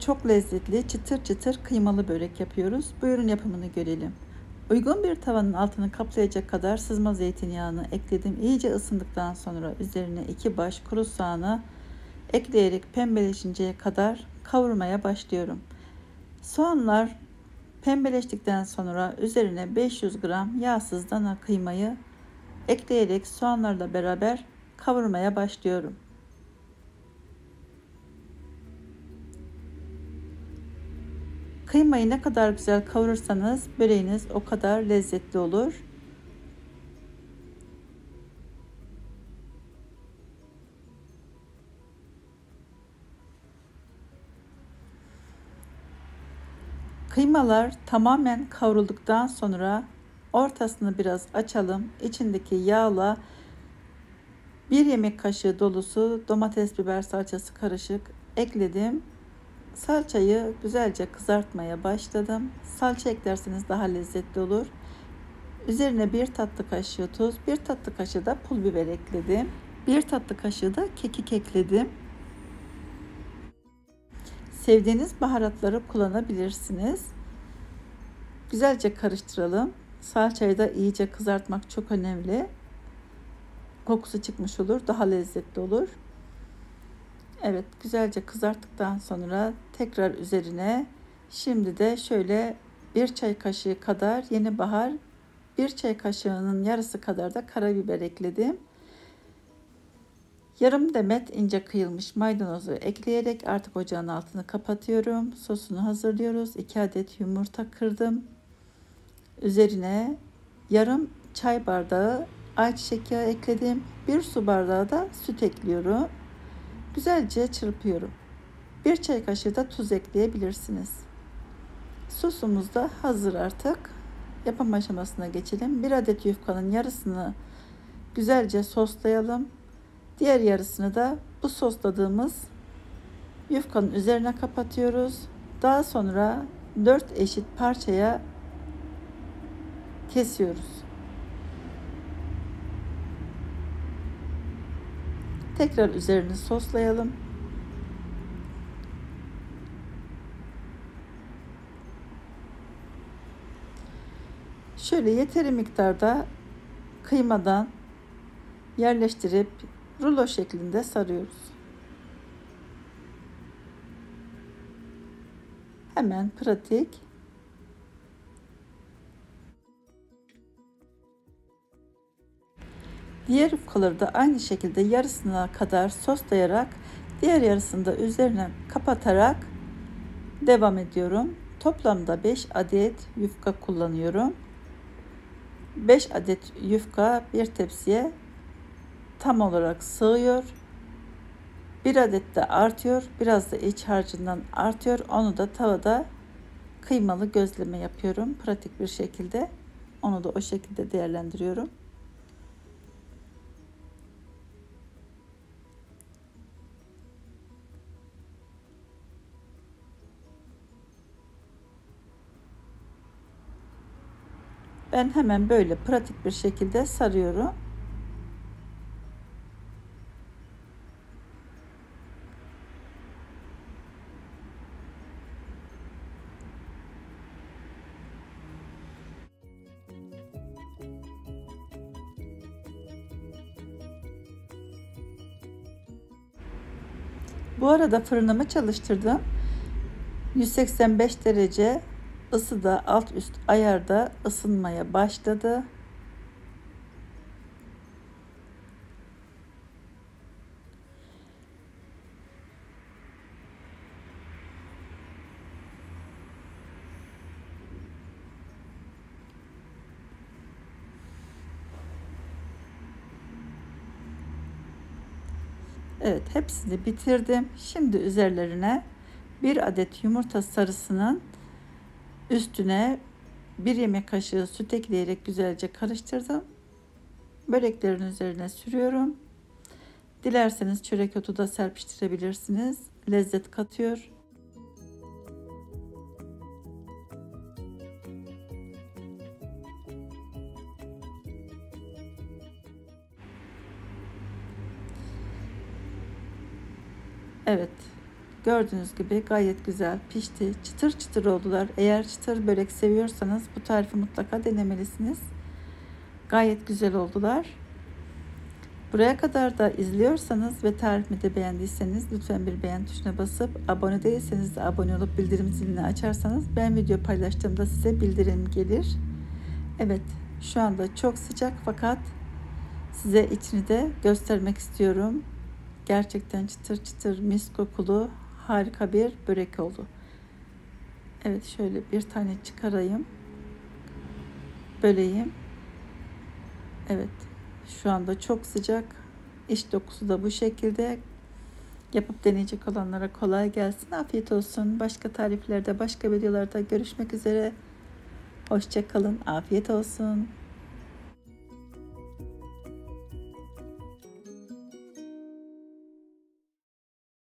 Çok lezzetli, çıtır çıtır kıymalı börek yapıyoruz. Buyurun yapımını görelim. Uygun bir tavanın altını kaplayacak kadar sızma zeytinyağını ekledim. İyice ısındıktan sonra üzerine 2 baş kuru soğanı ekleyerek pembeleşinceye kadar kavurmaya başlıyorum. Soğanlar pembeleştikten sonra üzerine 500 gram yağsız dana kıymayı ekleyerek soğanlarla beraber kavurmaya başlıyorum. Kıymayı ne kadar güzel kavurursanız böreğiniz o kadar lezzetli olur. Kıymalar tamamen kavrulduktan sonra ortasını biraz açalım. İçindeki yağla 1 yemek kaşığı dolusu domates biber salçası karışık ekledim. Salçayı güzelce kızartmaya başladım. Salça eklerseniz daha lezzetli olur. Üzerine 1 tatlı kaşığı tuz, 1 tatlı kaşığı da pul biber ekledim. 1 tatlı kaşığı da kekik ekledim. Sevdiğiniz baharatları kullanabilirsiniz. Güzelce karıştıralım. Salçayı da iyice kızartmak çok önemli. Kokusu çıkmış olur, daha lezzetli olur. Evet, güzelce kızarttıktan sonra tekrar üzerine şimdi de şöyle 1 çay kaşığı kadar yeni bahar, 1 çay kaşığının yarısı kadar da karabiber ekledim. Yarım demet ince kıyılmış maydanozu ekleyerek artık ocağın altını kapatıyorum. Sosunu hazırlıyoruz. 2 adet yumurta kırdım. Üzerine yarım çay bardağı ayçiçek yağı ekledim. 1 su bardağı da süt ekliyorum. Güzelce çırpıyorum. 1 çay kaşığı da tuz ekleyebilirsiniz. Sosumuz da hazır artık. Yapım aşamasına geçelim. 1 adet yufkanın yarısını güzelce soslayalım. Diğer yarısını da bu sosladığımız yufkanın üzerine kapatıyoruz. Daha sonra 4 eşit parçaya kesiyoruz. Tekrar üzerini soslayalım. Şöyle yeteri miktarda kıymadan yerleştirip rulo şeklinde sarıyoruz. Hemen pratik. Diğer yufkaları da aynı şekilde yarısına kadar soslayarak diğer yarısını da üzerine kapatarak devam ediyorum. Toplamda 5 adet yufka kullanıyorum. 5 adet yufka bir tepsiye tam olarak sığıyor. 1 adet de artıyor. Biraz da iç harcından artıyor. Onu da tavada kıymalı gözleme yapıyorum. Pratik bir şekilde. Onu da o şekilde değerlendiriyorum. Ben hemen böyle pratik bir şekilde sarıyorum. Bu arada fırınımı çalıştırdım. 185 derece ısıda alt üst ayarda ısınmaya başladı. Evet, hepsini bitirdim. Şimdi üzerlerine 1 adet yumurta sarısının üstüne 1 yemek kaşığı süt ekleyerek güzelce karıştırdım. Böreklerin üzerine sürüyorum. Dilerseniz çörek otu da serpiştirebilirsiniz. Lezzet katıyor. Evet. Gördüğünüz gibi gayet güzel pişti. Çıtır çıtır oldular. Eğer çıtır börek seviyorsanız bu tarifi mutlaka denemelisiniz. Gayet güzel oldular. Buraya kadar da izliyorsanız ve tarifimi de beğendiyseniz lütfen bir beğen tuşuna basıp, abone değilseniz de abone olup bildirim zilini açarsanız ben video paylaştığımda size bildirim gelir. Evet, şu anda çok sıcak fakat size içini de göstermek istiyorum. Gerçekten çıtır çıtır mis kokulu harika bir börek oldu. Evet, şöyle bir tane çıkarayım. Böleyim. Evet, şu anda çok sıcak. İç dokusu da bu şekilde. Yapıp deneyecek olanlara kolay gelsin. Afiyet olsun. Başka tariflerde, başka videolarda görüşmek üzere. Hoşça kalın. Afiyet olsun.